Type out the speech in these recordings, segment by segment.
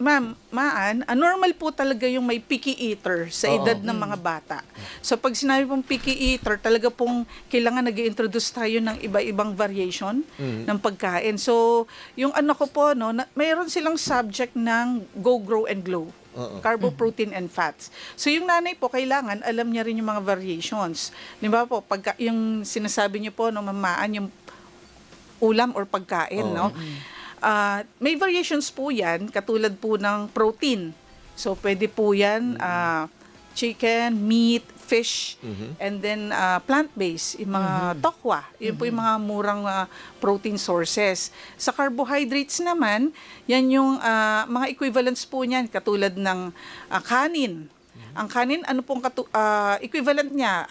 Maan, normal po talaga yung may picky eater sa edad ng mga bata. So pag sinabi pong picky eater, talaga pong kailangan nag-introduce tayo ng iba-ibang variation ng pagkain. So yung anak ko po, no, mayroon silang subject ng Go, Grow, and Glow. Carbo, protein, and fats. So yung nanay po, kailangan alam niya rin yung mga variations. Di ba po, pagka, yung sinasabi niyo po, no, mamaan, yung ulam or pagkain, no? May variations po yan, katulad po ng protein. So pwede po yan, chicken, meat, fish, and then plant-based, yung mga tokwa, yun po yung mga murang protein sources. Sa carbohydrates naman, yan yung mga equivalents po niyan, katulad ng kanin. Ang kanin, ano pong equivalent niya?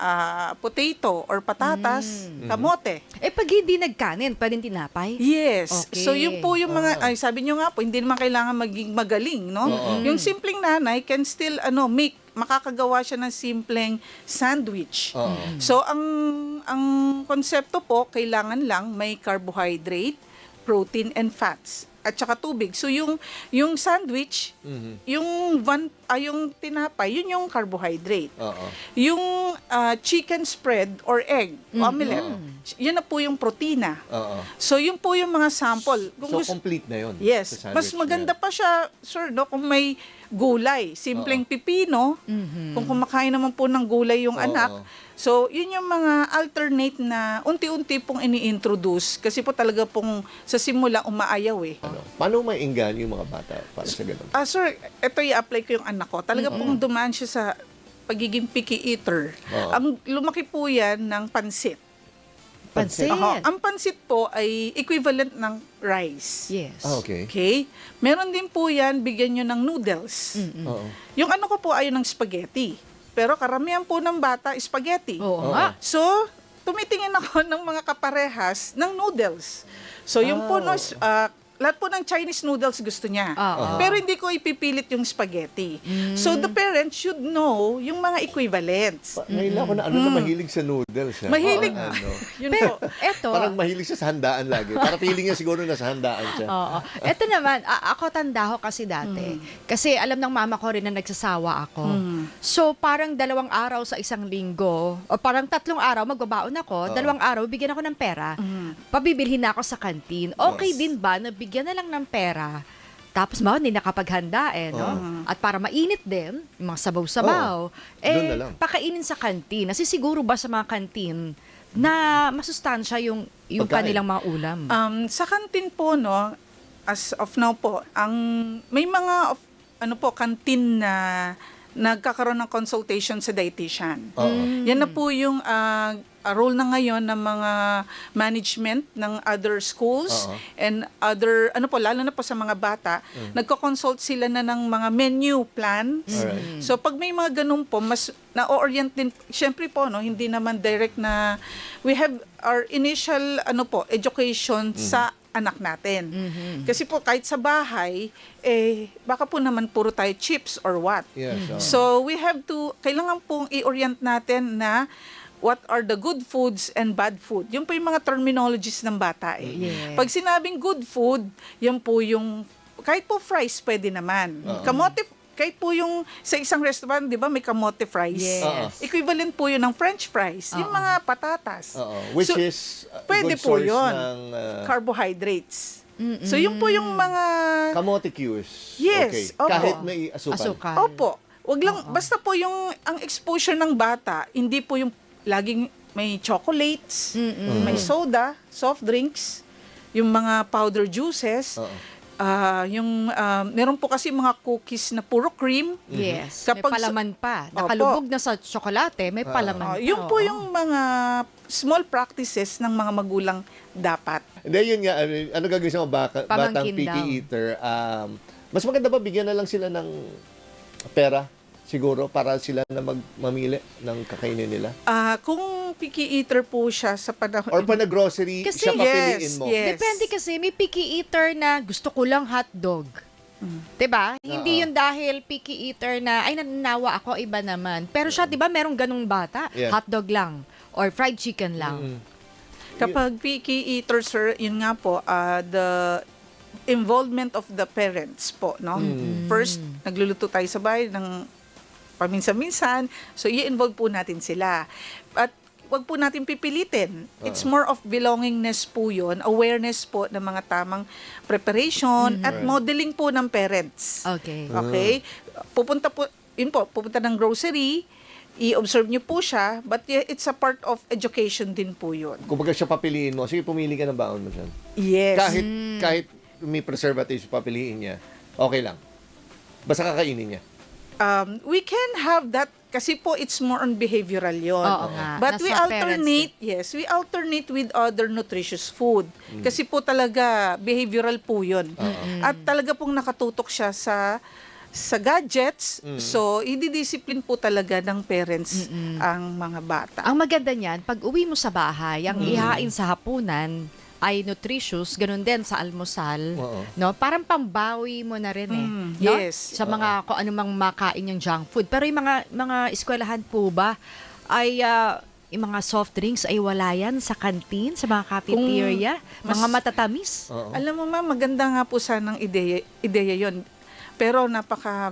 Potato or patatas, kamote. Pag hindi nagkanin, pwedeng tinapay? Yes. Okay. So yun po yung mga, sabi nyo nga po, hindi naman kailangan maging magaling, no? Yung simpleng nanay can still, makakagawa siya ng simpleng sandwich. So ang konsepto po, kailangan lang may carbohydrate, protein, and fats. At saka tubig. So yung sandwich, yung tinapay, yun yung carbohydrate. Yung chicken spread or egg, omelette, yun na po yung protina. So yun po yung mga sample. So complete na yun. Yes. Mas maganda pa siya, sir, no, kung may gulay. Simpleng pipino, kung kumakain naman po ng gulay yung anak. So, yun yung mga alternate na unti-unti pong ini-introduce kasi po talaga pong sa simula umaayaw eh. Paano maingan yung mga bata para sa ganun? Sir, ito i-apply ko yung anak ko. Talaga pong dumaan siya sa pagiging picky eater. Ang lumaki po yan ng pansit. Pansit? Ang pansit po ay equivalent ng rice. Yes. Okay. Okay? Meron din po yan, bigyan nyo ng noodles. Yung ano ko po ayaw ng spaghetti. Pero karamihan po ng bata, spaghetti. Oo nga. So, tumitingin ako ng mga kaparehas ng noodles. So, yung po, lahat po ng Chinese noodles gusto niya. Pero hindi ko ipipilit yung spaghetti. So, the parents should know yung mga equivalents. Ngayon ako na mahilig sa noodles. Mahilig. Yun Pero, po. eto. Parang mahilig siya sa handaan lagi. Para feeling niya siguro nasa handaan siya. Eto naman, ako tanda ko kasi dati. Kasi alam ng mama ko rin na nagsasawa ako. So, parang 2 araw sa isang linggo, o parang 3 araw, magbabaon ako, 2 araw, bigyan ako ng pera. Pabibilhin na ako sa kantin. Okay din ba na bigyan na lang ng pera, tapos hindi nakapaghanda no? At para mainit din, yung mga sabaw-sabaw, pakainin sa kantin. Nasisiguro ba sa mga kantin na masustansya yung kanilang mga ulam? Sa kantin po, no, as of now po, may mga kantin na nagkakaroon ng consultation sa dietitian. Yan na po yung role na ngayon ng mga management ng other schools and other, lalo na po sa mga bata, nagko-consult sila na ng mga menu plans. So pag may mga ganun po, mas na-orient din, syempre po, no, hindi naman direct na, we have our initial education sa anak natin. Kasi po kahit sa bahay, baka po naman puro tayo chips or what. So we have to, kailangan pong i-orient natin na what are the good foods and bad food. Yun po yung mga terminologies ng bata Pag sinabing good food, yan po yung, kahit po fries pwede naman. Kamote, kahit po yung sa isang restaurant, di ba, may kamote fries. Yes. Equivalent po yun ng French fries. Yung mga patatas. Which So, is pwede good po source yun. ng Carbohydrates. So yun po yung mga... kamote cues. Yes, Okay. opo. Kahit may asukal. Opo. Wag lang, basta po ang exposure ng bata, hindi po yung laging may chocolates, may soda, soft drinks, yung mga powder juices, meron po kasi mga cookies na puro cream. Yes. Kapag may palaman pa. Nakalubog na sa tsokolate, may palaman pa. Yung po yung mga small practices ng mga magulang dapat. Hindi, yun nga. Ano gagawin sa mga batang Pamangkin picky daw. eater? Mas maganda ba bigyan na lang sila ng pera? Siguro, para sila na mamili ng kakainin nila? Kung picky eater po siya sa panahon... Or pa na grocery, Kasi- siya papiliin mo? Yes. Depende kasi, may picky eater na gusto ko lang hotdog. Diba? Hindi yun dahil picky eater na, ay nananawa ako, iba naman. Pero siya, diba, merong ganung bata, hotdog lang, or fried chicken lang. Kapag picky eater, sir, yun nga po, involvement of the parents po, no? First, nagluluto tayo sa bahay ng paminsan-minsan, so i-involve po natin sila. At wag po natin pipilitin. It's more of belongingness po yun, awareness po ng mga tamang preparation at modeling po ng parents. Okay. Okay? Pupunta ng grocery, i-observe nyo po siya, but it's a part of education din po yun. Kung baga siya papiliin mo, sige pumili ka ng baon mo dyan. Yes. Kahit may preservatives papiliin niya, okay lang. Basta kakainin niya. We can have that kasi po it's more on behavioral yon. Oo nga. But Nasa we parents we alternate with other nutritious food. Kasi po talaga behavioral po yun. At talaga pong nakatutok siya sa gadgets. So, i-discipline po talaga ng parents ang mga bata. Ang maganda niyan, pag uwi mo sa bahay, ang ihain sa hapunan ay nutritious, ganun din sa almusal, Oo. no? Parang pambawi mo na rin no? Yes. Sa mga kung anumang makain yung junk food. Pero yung mga eskwelahan po ba ay yung mga soft drinks ay wala yan sa kantin, sa mga cafeteria, mga matatamis. Oo. Alam mo ma'am, maganda nga po sanang ideya yon. Pero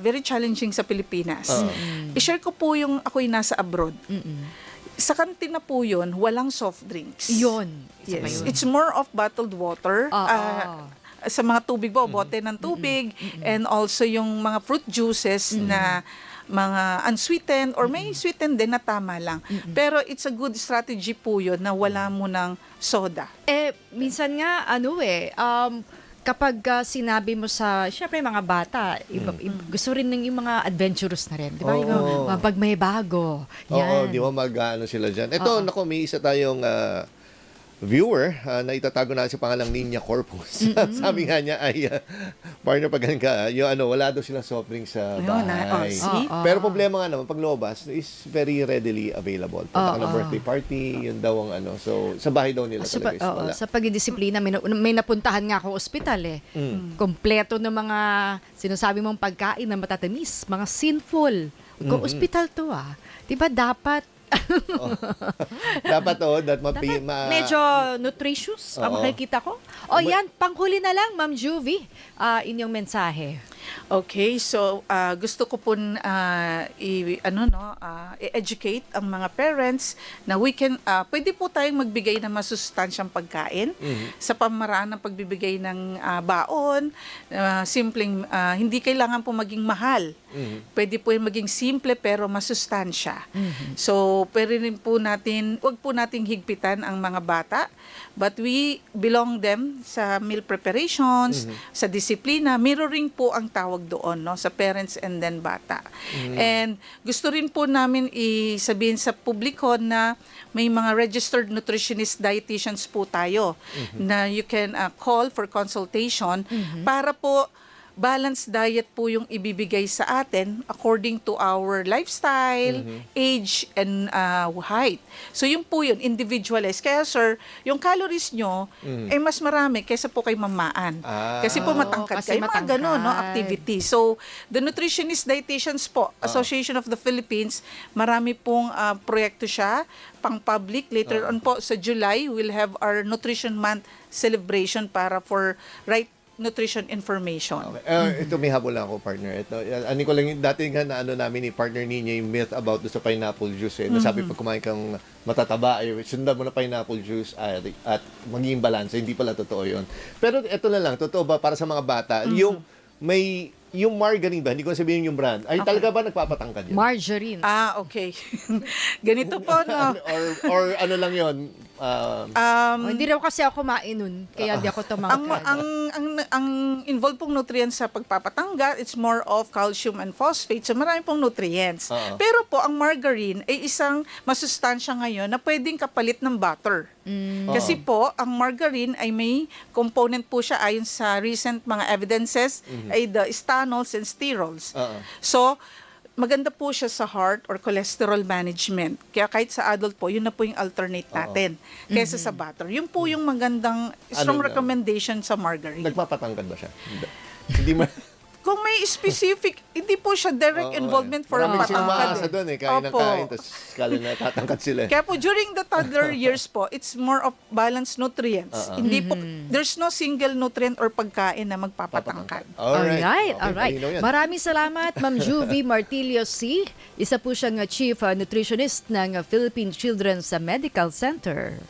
very challenging sa Pilipinas. I-share ko po yung ako'y nasa abroad. Sa kantina po yun, walang soft drinks. Yun. Isa pa Yes. yun. It's more of bottled water. Sa mga tubig po, bote ng tubig. And also yung mga fruit juices na mga unsweetened or may sweetened din na tama lang. Pero it's a good strategy po yun na wala mo ng soda. Minsan nga, kapag sinabi mo syempre mga bata, gusto rin ng yung mga adventurous na rin. Di ba? Oo. Yung pag may bago. Oo, Yan. di ba mag-ano sila dyan. Ito, nako, may isa tayong viewer na itatago na sa pangalang Niña Corpus. Sabi nga niya ay, partner pag ganun ka, wala daw silang soft drinks sa Ayun, bahay. see? Pero problema nga naman, pag lumabas, is very readily available. Punta ka ng birthday party, yun daw ang so sa bahay daw nila talaga is wala. Sa pagdidisiplina, may napuntahan nga ako ospital Kompleto ng mga sinasabi mong pagkain na matatamis, mga sinful. Kung ospital to Diba dapat Dapat medyo nutritious ang Oo. makikita ko. Yan, panghuli na lang, Ma'am Juvie, inyong mensahe. Okay, so gusto ko po i-educate ang mga parents na pwede po tayong magbigay ng masustansyang pagkain sa pamaraan ng pagbibigay ng baon, simpleng hindi kailangan po maging mahal. Pwede po yung maging simple pero masustansya. So, pwede rin po wag po nating higpitan ang mga bata, but we belong them sa meal preparations, sa disiplina, mirroring po ang tawag doon, no, sa parents and then bata. And gusto rin po namin isabihin sa publiko na may mga registered nutritionist dietitians po tayo na you can call for consultation para po balanced diet po yung ibibigay sa atin according to our lifestyle, age, and height. So yung po yun, individualized. Kaya sir, yung calories nyo ay mas marami kaysa po kay mamaan. Kasi po matangkad kasi kayo. Mga ganun, no, matangkad. activity. So, the Nutritionist Dietitians po, Association of the Philippines, marami pong proyekto siya, pang-public. Later on po, sa July, we'll have our Nutrition Month celebration para for right nutrition information. Okay. Ito may habol lang ako, partner. Ito, ano ko lang, dati nga na namin ni partner niya yung myth about sa pineapple juice. Nasabi pag kumain kang matataba, sundan mo na pineapple juice at magiging balance. Hindi pala totoo yun. Pero ito na lang, totoo ba para sa mga bata, yung margarine ba, hindi ko sabihin yung brand, ay talaga ba nagpapatangkad yun? Margarine. Okay. Ganito po, no? or ano lang yun? Hindi raw kasi ako mainun, kaya hindi ako tumangkad. Ang involved pong nutrients sa pagpapatanggal, it's more of calcium and phosphate. So marami pong nutrients. Pero po, ang margarine ay isang masustansya ngayon na pwedeng kapalit ng butter. Kasi po, ang margarine ay may component po siya ayon sa recent mga evidences ay the stanols and sterols. So, maganda po siya sa heart or cholesterol management. Kaya kahit sa adult po, yun na po yung alternate natin kaysa sa butter. Yun po yung magandang strong recommendation sa margarine. Nagpapatangkad ba siya? Hindi Kung may specific, hindi po siya direct involvement for Maraming silang patangkad. maasa doon kain ng Opo. kain, tapos kala na tatangkad sila. Kaya po, during the toddler years po, it's more of balanced nutrients. Hindi po, there's no single nutrient or pagkain na magpapatangkad. Alright. Malinaw yan. Maraming salamat, Ma'am Juvie Martillo C. Isa po siyang Chief Nutritionist ng Philippine Children's Medical Center.